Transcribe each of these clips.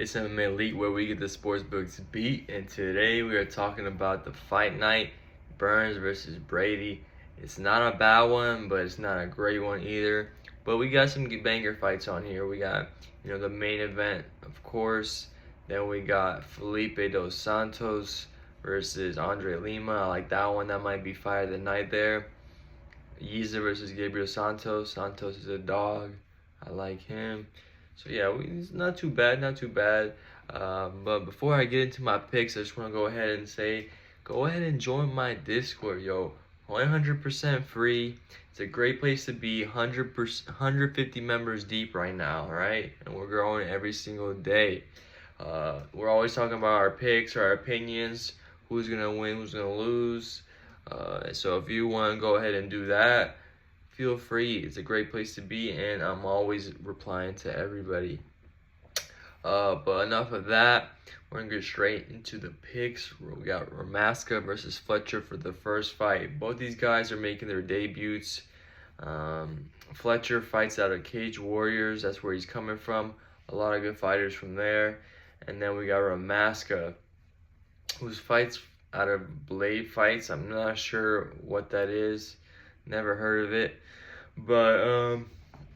It's MMA Elite where we get the sports books beat, and today we are talking about the Fight Night, Burns versus Brady. It's not a bad one, but it's not a great one either. But we got some banger fights on here. We got, the main event, of course. Then we got Felipe dos Santos versus Andre Lima. I like that one. That might be fight of the night there. Yizha versus Gabriel Santos. Santos is a dog. I like him. So yeah, it's not too bad, not too bad. But before I get into my picks, I just want to go ahead and say, go ahead and join my Discord, yo. 100% free. It's a great place to be. 150 members deep right now, all right? And we're growing every single day. We're always talking about our picks, our opinions, who's gonna win, who's gonna lose. So if you want to go ahead and do that, feel free. It's a great place to be, and I'm always replying to everybody. But enough of that. We're gonna get straight into the picks. We got Ramaska versus Fletcher for the first fight. Both these guys are making their debuts. Fletcher fights out of Cage Warriors. That's where he's coming from. A lot of good fighters from there. And then we got Ramaska, whose fights out of Blade Fights. I'm not sure what that is. Never heard of it. But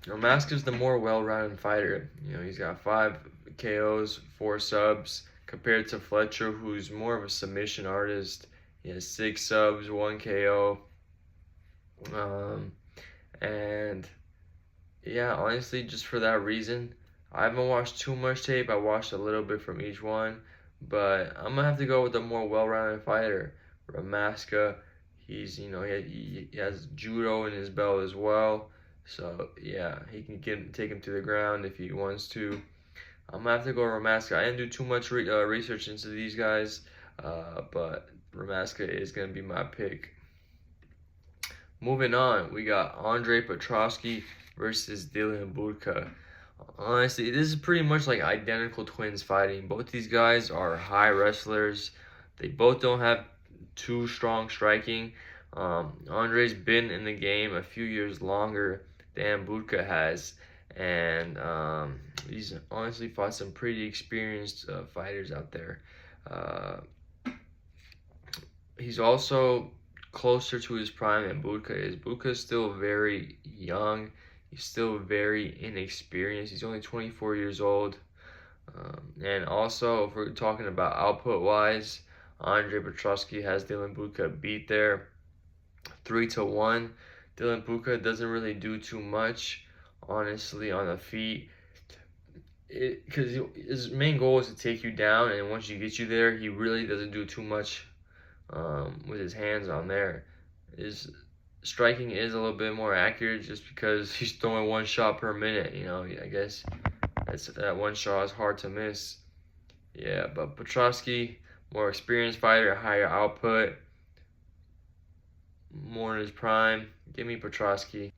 Ramaska's the more well-rounded fighter. He's got 5 KOs, 4 subs, compared to Fletcher, who's more of a submission artist. He has 6 subs, 1 KO. And yeah, honestly, just for that reason, I haven't watched too much tape. I watched a little bit from each one, but I'm gonna have to go with a more well-rounded fighter. Ramaska, he's he has judo in his belt as well, so yeah, he can take him to the ground if he wants to. I'm gonna have to go Ramaska. I didn't do too much research into these guys, but Ramaska is gonna be my pick. Moving on, we got Andre Petroski versus Dylan Budka. Honestly, this is pretty much like identical twins fighting. Both these guys are high wrestlers. They both don't have too strong striking. Andre's been in the game a few years longer than Budka has, and he's honestly fought some pretty experienced fighters out there. He's also closer to his prime than Budka is. Budka's still very young. He's still very inexperienced. He's only 24 years old. And also, if we're talking about output-wise, Andre Petroski has Dylan Budka beat there 3-1. Dylan Budka doesn't really do too much, honestly, on the feet. Because his main goal is to take you down, and once he gets you there, he really doesn't do too much with his hands on there. His striking is a little bit more accurate just because he's throwing 1 shot per minute. I guess that 1 shot is hard to miss. Yeah, but Petroski, more experienced fighter, higher output, more in his prime. Give me Petroski.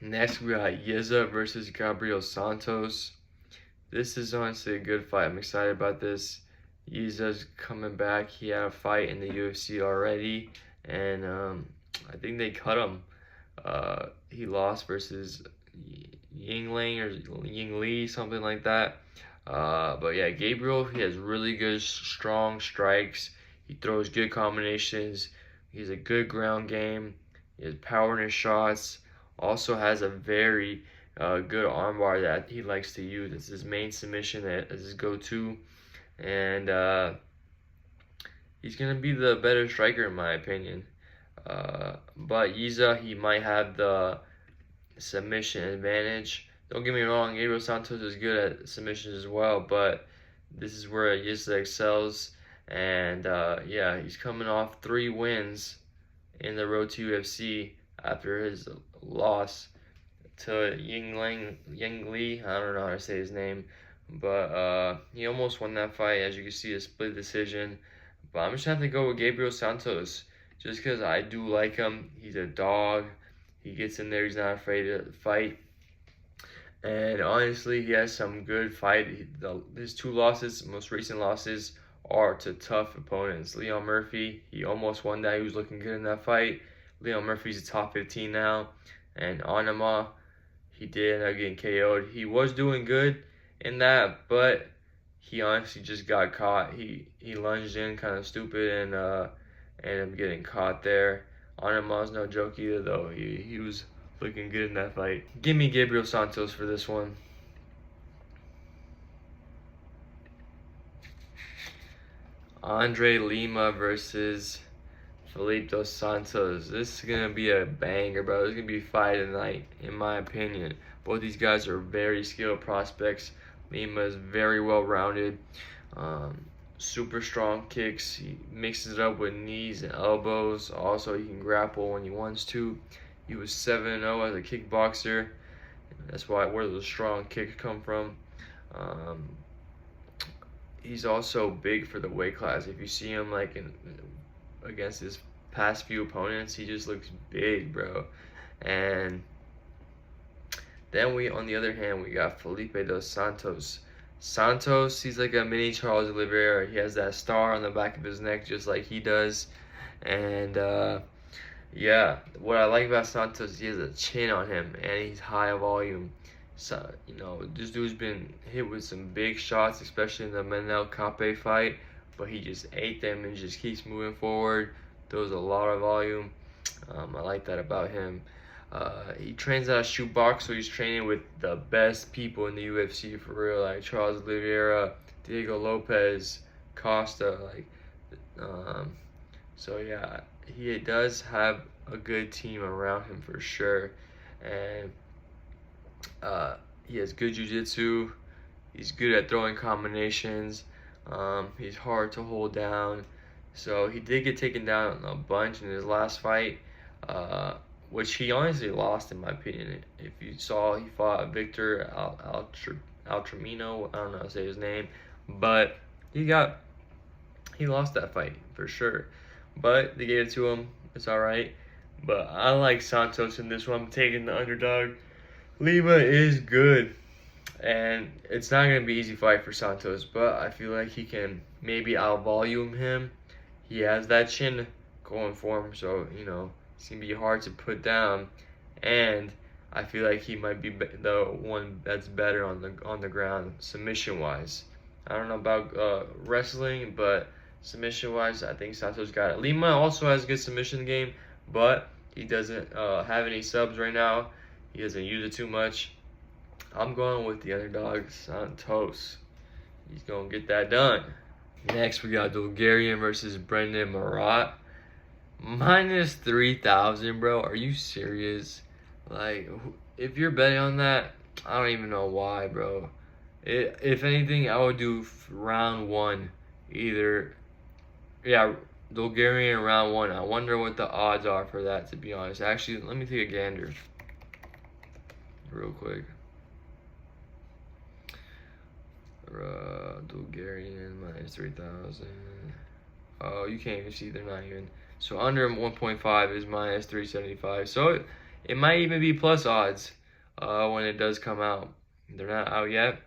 Next, we got Yizha versus Gabriel Santos. This is honestly a good fight. I'm excited about this. Yizha's coming back. He had a fight in the UFC already, and I think they cut him. He lost versus Yingling or Yingli, something like that. But yeah, Gabriel, he has really good, strong strikes. He throws good combinations. He's a good ground game. He has power in his shots. Also has a very good armbar that he likes to use. It's his main submission, as his go-to. And he's going to be the better striker in my opinion. But Yizha, he might have the submission advantage. Don't get me wrong, Gabriel Santos is good at submissions as well, but this is where Yizha excels. And yeah, he's coming off 3 wins in the road to UFC after his loss to Yingli. I don't know how to say his name, but he almost won that fight. As you can see, a split decision. But I'm just gonna have to go with Gabriel Santos, just because I do like him. He's a dog. He gets in there. He's not afraid to fight. And honestly, he has some good fight. His 2 losses, most recent losses, are to tough opponents. Leon Murphy, he almost won that. He was looking good in that fight. Leon Murphy's a top 15 now. And Onama, he did end up getting KO'd. He was doing good in that, but he honestly just got caught. He lunged in kind of stupid and ended up getting caught there. Onama's no joke either though. He was looking good in that fight. Give me Gabriel Santos for this one. Andre Lima versus Felipe dos Santos. This is gonna be a banger, bro. This is gonna be fight of the night, in my opinion. Both these guys are very skilled prospects. Lima is very well rounded. Super strong kicks. He mixes it up with knees and elbows. Also, he can grapple when he wants to. He was 7-0 as a kickboxer. That's where those strong kicks come from. He's also big for the weight class. If you see him like against his past few opponents, he just looks big, bro. And then on the other hand, we got Felipe dos Santos. Santos, he's like a mini Charles Oliveira. He has that star on the back of his neck just like he does. And yeah, what I like about Santos, he has a chin on him and he's high volume. So, you know, this dude's been hit with some big shots, especially in the Manel Kape fight, but he just ate them and just keeps moving forward. There was a lot of volume. I like that about him. He trains out of shootbox, so he's training with the best people in the UFC for real, like Charles Oliveira, Diego Lopez, Costa, so yeah, he does have a good team around him for sure. And he has good jiu-jitsu. He's good at throwing combinations. He's hard to hold down. So he did get taken down a bunch in his last fight, which he honestly lost in my opinion. If you saw, he fought Victor Altramino. I don't know how to say his name, but he lost that fight for sure. But they gave it to him. It's all right. But I like Santos in this one. I'm taking the underdog. Lima is good, and it's not going to be an easy fight for Santos, but I feel like he can maybe out-volume him. He has that chin going for him, so, you know, it's going to be hard to put down, and I feel like he might be the one that's better on the ground submission-wise. I don't know about wrestling, but submission-wise, I think Santos got it. Lima also has a good submission game, but he doesn't have any subs right now. He doesn't use it too much. I'm going with the underdog, Santos. He's going to get that done. Next, we got Dulgarian versus Brendon Marotte. Minus 3,000, bro. Are you serious? Like, if you're betting on that, I don't even know why, bro. If anything, I would do round one. Either, yeah, Dulgarian round one. I wonder what the odds are for that, to be honest. Actually, let me take a gander real quick. Dulgarian minus 3,000. Oh, you can't even see, they're not even. So under 1.5 is minus 375. So it might even be plus odds when it does come out. They're not out yet,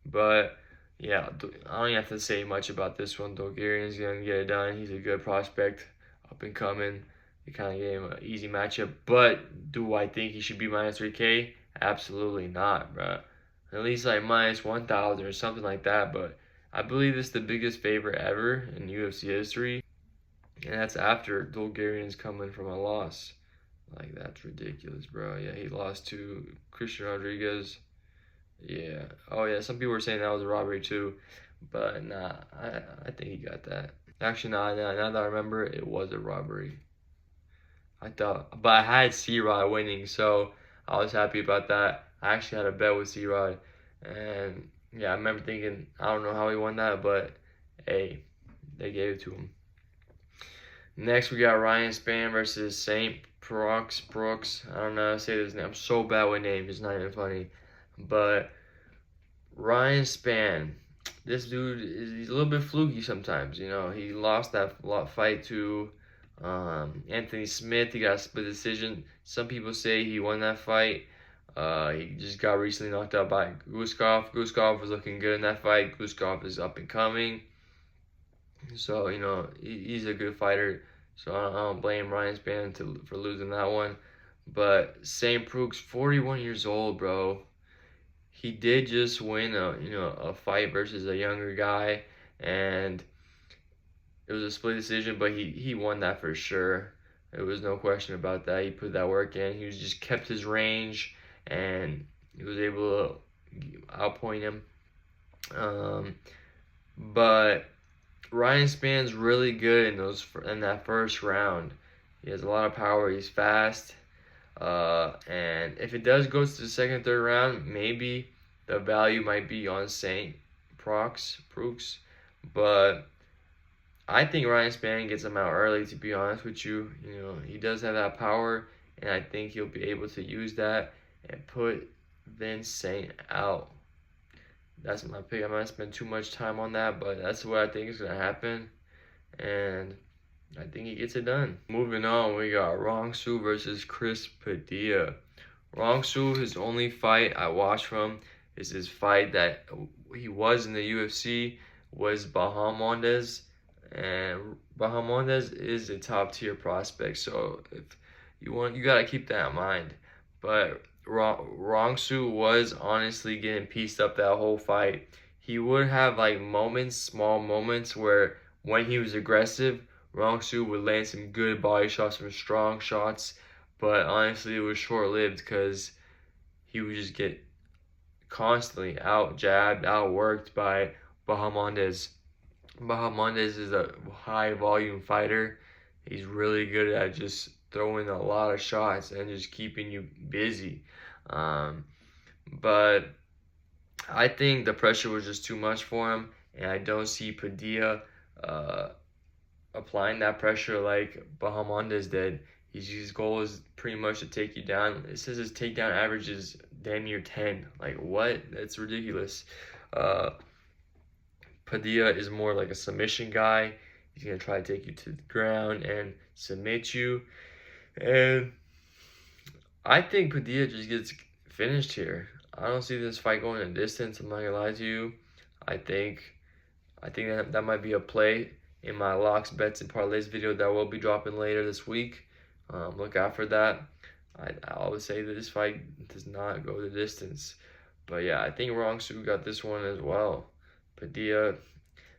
but yeah, I don't have to say much about this one. Dulgarian's gonna get it done. He's a good prospect, up and coming. They kind of gave him an easy matchup, but do I think he should be minus 3K? Absolutely not, bro. At least like minus 1,000 or something like that. But I believe this is the biggest favorite ever in UFC history, and that's after Dulgarian's coming from a loss. Like, that's ridiculous, bro. Yeah, he lost to Christian Rodriguez. Yeah. Oh yeah, some people were saying that was a robbery too, but nah, I think he got that. Actually, nah, now that I remember, it was a robbery. I thought, but I had C-Rod winning, so I was happy about that. I actually had a bet with C-Rod, and yeah, I remember thinking, I don't know how he won that, but hey, they gave it to him. Next, we got Ryan Spann versus St. Brooks. I don't know how to say this name. I'm so bad with names, it's not even funny. But Ryan Spann, this dude, he's a little bit fluky sometimes, you know. He lost that fight to Anthony Smith. He got a split decision. Some people say he won that fight. He just got recently knocked out by Guskov. Guskov was looking good in that fight. Guskov is up and coming. So, you know, he's a good fighter. So I don't blame Ryan Spann for losing that one. But St. Brooks, 41 years old, bro. he did just win a fight versus a younger guy, and it was a split decision, but he won that for sure. There was no question about that. He put that work in. He was just kept his range, and he was able to outpoint him. But Ryan Spann's really good in that first round. He has a lot of power. He's fast. And if it does go to the second, third round, maybe the value might be on Saint Preux. But I think Ryan Spann gets him out early, to be honest with you. He does have that power, and I think he'll be able to use that and put Vince Saint out. That's my pick. I'm not going to spend too much time on that, but that's what I think is going to happen. And I think he gets it done. Moving on, we got Rongzhu versus Chris Padilla. Rongzhu, his only fight I watched from is his fight that he was in the UFC, was Bahamondes. And Bahamondes is a top tier prospect, so if you gotta keep that in mind. But Rongzhu was honestly getting pieced up that whole fight. He would have like small moments where when he was aggressive, Rongzhu would land some good body shots, some strong shots, but honestly it was short-lived because he would just get constantly out-jabbed, outworked by Bahamondes. Bahamondes is a high-volume fighter. He's really good at just throwing a lot of shots and just keeping you busy. But I think the pressure was just too much for him, and I don't see Padilla applying that pressure like Bahamondes did. His goal is pretty much to take you down. It says his takedown average is damn near 10. Like, what? That's ridiculous. Padilla is more like a submission guy. He's going to try to take you to the ground and submit you. And I think Padilla just gets finished here. I don't see this fight going a distance. I'm not going to lie to you. I think that might be a play in my locks, bets, and parlays video that will be dropping later this week. Look out for that. I always say that this fight does not go the distance. But yeah, I think Rongzhu got this one as well. Padilla,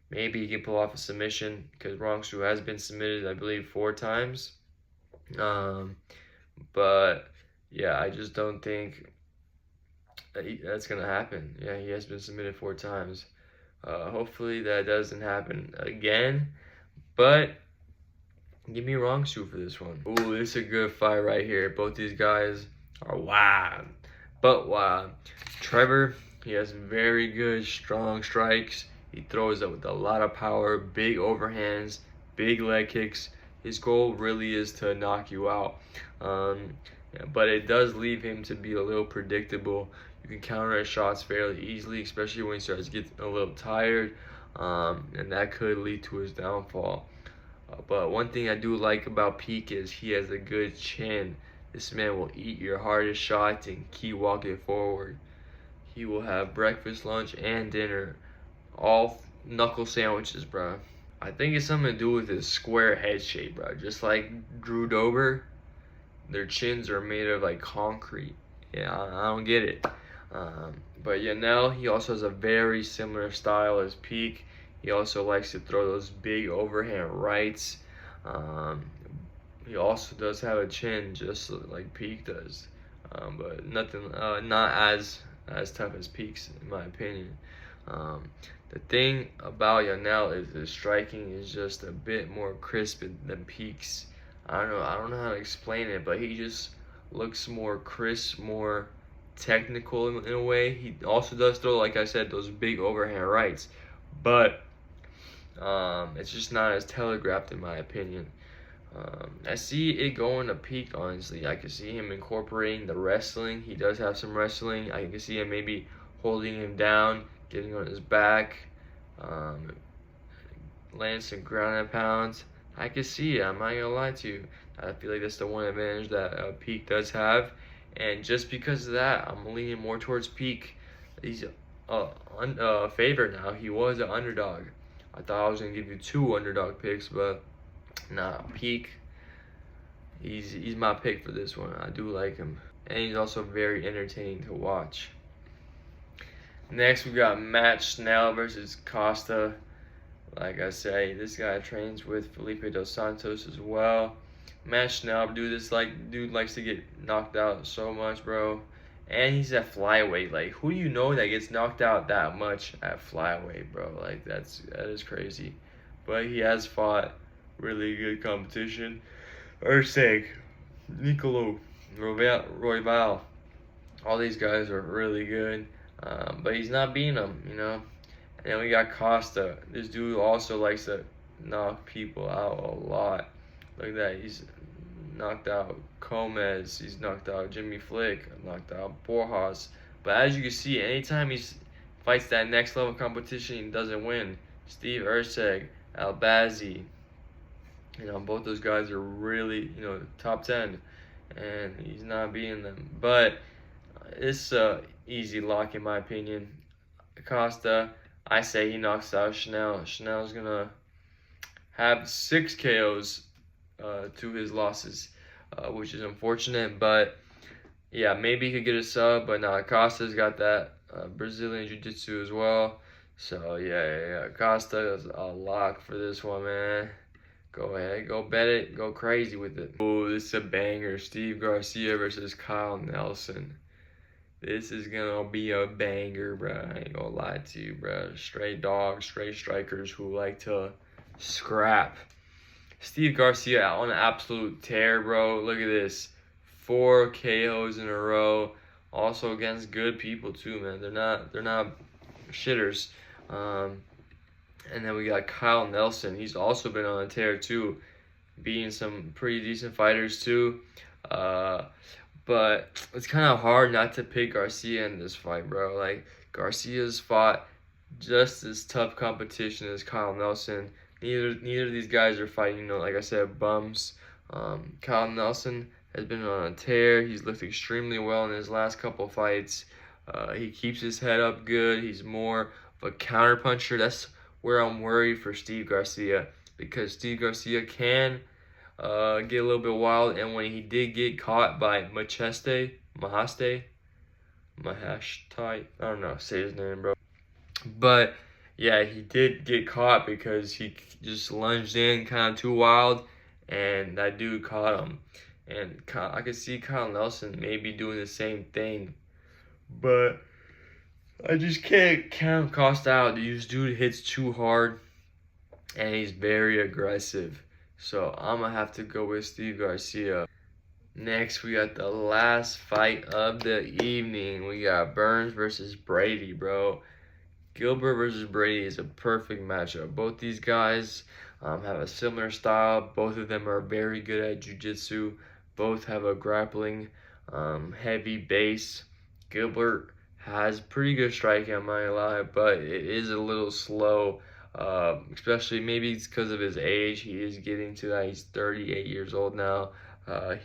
maybe he can pull off a submission because Rongzhu has been submitted, I believe, 4 times. But yeah, I just don't think that's gonna happen. Yeah, he has been submitted 4 times. Hopefully that doesn't happen again. But give me Rongzhu for this one. Ooh, this is a good fight right here. Both these guys are wild. But wild. Trevor, he has very good, strong strikes. He throws up with a lot of power, big overhands, big leg kicks. His goal really is to knock you out. But it does leave him to be a little predictable. You can counter his shots fairly easily, especially when he starts to get a little tired. And that could lead to his downfall. But one thing I do like about Peak is he has a good chin. This man will eat your hardest shots and keep walking forward. He will have breakfast, lunch, and dinner. All knuckle sandwiches, bro. I think it's something to do with his square head shape, bro. Just like Drew Dober, their chins are made of like concrete. Yeah, I don't get it. But Yanal, he also has a very similar style as Peak. He also likes to throw those big overhand rights. He also does have a chin just like Peak does. But not as tough as Peak's, in my opinion. The thing about Yanal is his striking is just a bit more crisp than Peak's. I don't know how to explain it, but he just looks more crisp, more technical in a way. He also does throw, like I said, those big overhand rights, but it's just not as telegraphed in my opinion. I see it going to Peak, honestly. I can see him incorporating the wrestling. He does have some wrestling. I can see him maybe holding him down, getting on his back, landing some ground and pounds. I can see it. I'm not gonna lie to you. I feel like that's the one advantage that Peak does have, and just because of that, I'm leaning more towards Peak. He's favored now. He was an underdog. I thought I was gonna give you 2 underdog picks, but nah, Peak. He's my pick for this one. I do like him, and he's also very entertaining to watch. Next, we got Schnell versus Costa. Like I say, this guy trains with Felipe dos Santos as well. Schnell, dude likes to get knocked out so much, bro. And he's at flyweight. Like, who do you know that gets knocked out that much at flyweight, bro? Like, that is crazy. But he has fought really good competition. Issac, Nicolo, Royval. All these guys are really good. But he's not beating them, you know. And then we got Costa. This dude also likes to knock people out a lot. Look at that. He's knocked out Gomez. He's knocked out Jimmy Flick. Knocked out Borjas. But as you can see, anytime he fights that next level competition, he doesn't win. Steve Issac, Albazi. You know, both those guys are really, you know, top 10. And he's not beating them. But it's a easy lock in my opinion. Costa, I say he knocks out Schnell. Schnell's gonna have 6 KOs to his losses, which is unfortunate. But yeah, maybe he could get a sub. But now Costa's got that Brazilian Jiu-Jitsu as well. So yeah. Costa is a lock for this one, man. Go ahead, go bet it, go crazy with it. Oh, this is a banger. Steve Garcia versus Kyle Nelson. This is gonna be a banger, bro. I ain't gonna lie to you, bro. Straight dogs, straight strikers who like to scrap. Steve Garcia on an absolute tear, bro. Look at this. 4 KOs in a row. Also against good people too, man. They're not shitters. And then we got Kyle Nelson. He's also been on a tear too, beating some pretty decent fighters too. But it's kind of hard not to pick Garcia in this fight, bro. Like, Garcia's fought just as tough competition as Kyle Nelson. Neither of these guys are fighting, you know, like I said, bums. Kyle Nelson has been on a tear. He's looked extremely well in his last couple fights. He keeps his head up good. He's more of a counterpuncher. That's where I'm worried for Steve Garcia, because Steve Garcia can get a little bit wild, and when he did get caught by Mahaste, I don't know, say his name, bro. But yeah, he did get caught because he just lunged in kind of too wild, and that dude caught him. And I could see Kyle Nelson maybe doing the same thing, but I just can't count Costa out. This dude hits too hard, and he's very aggressive. So I'm going to have to go with Steve Garcia. Next, we got the last fight of the evening. We got Burns versus Brady, bro. Gilbert versus Brady is a perfect matchup. Both these guys have a similar style. Both of them are very good at jiu-jitsu. Both have a grappling heavy base. Gilbert has pretty good striking, I'm not gonna lie, but it is a little slow. Especially maybe it's because of his age. He is getting to that. He's 38 years old now.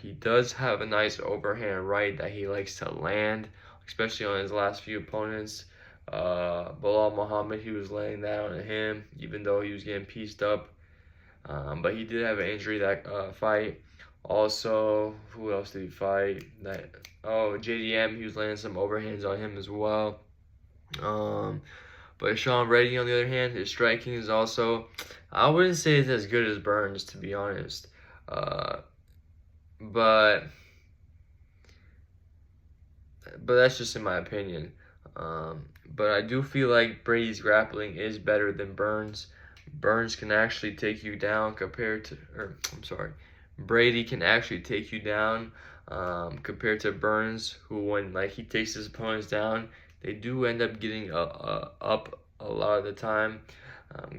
He does have a nice overhand right that he likes to land, especially on his last few opponents. Bilal Muhammad, he was laying that on him, even though he was getting pieced up. But he did have an injury that fight. Also, who else did he fight? JDM, he was landing some overhands on him as well. But Sean Brady, on the other hand, his striking is also, I wouldn't say it's as good as Burns, to be honest. But that's just in my opinion. But I do feel like Brady's grappling is better than Burns. Burns can actually take you down Brady can actually take you down compared to Burns, who when he takes his opponents down, they do end up getting up a lot of the time.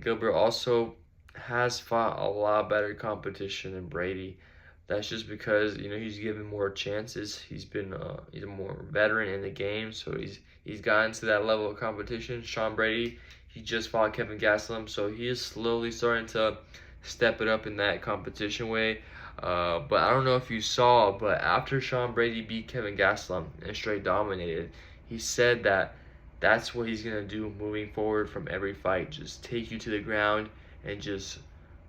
Gilbert also has fought a lot better competition than Brady. That's just because, you know, he's given more chances. He's been he's a more veteran in the game, so he's gotten to that level of competition. Sean Brady, he just fought Kevin Gastelum, so he is slowly starting to step it up in that competition way. But I don't know if you saw, but after Sean Brady beat Kevin Gastelum and straight dominated, he said that that's what he's gonna do moving forward from every fight. Just take you to the ground and just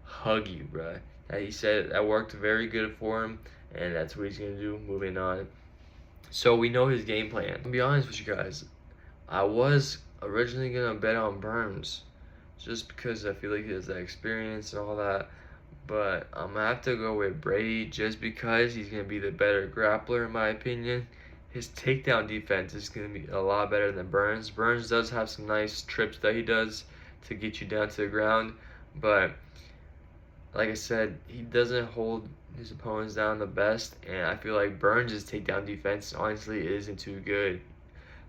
hug you, bruh. He said that worked very good for him, and that's what he's gonna do moving on. So we know his game plan. To be honest with you guys, I was originally gonna bet on Burns, just because I feel like he has that experience and all that. But I'm gonna have to go with Brady just because he's gonna be the better grappler in my opinion. His takedown defense is gonna be a lot better than Burns. Burns does have some nice trips that he does to get you down to the ground, but like I said, he doesn't hold his opponents down the best, and I feel like Burns' takedown defense honestly isn't too good.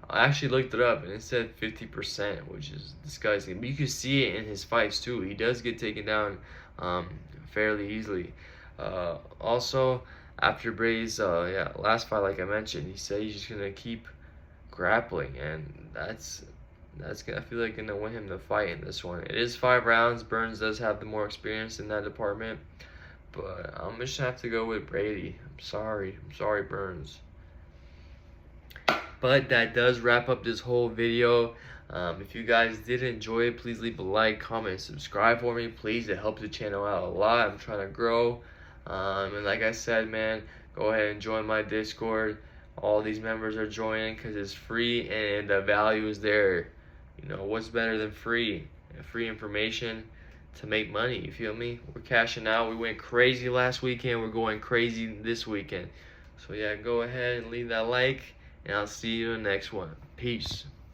I actually looked it up and it said 50%, which is disgusting. But you can see it in his fights too. He does get taken down fairly easily. Also, after Brady's last fight, like I mentioned, he said he's just gonna keep grappling, and that's gonna, I feel like, gonna win him the fight in this one. It is 5 rounds. Burns does have the more experience in that department, but I'm just gonna have to go with Brady. I'm sorry, Burns. But that does wrap up this whole video. If you guys did enjoy it, please leave a like, comment, and subscribe for me. Please, it helps the channel out a lot. I'm trying to grow. And like I said, man, go ahead and join my Discord. All these members are joining because it's free and the value is there. You know, what's better than free? Free information to make money, you feel me? We're cashing out. We went crazy last weekend. We're going crazy this weekend. So yeah, go ahead and leave that like, and I'll see you in the next one. Peace.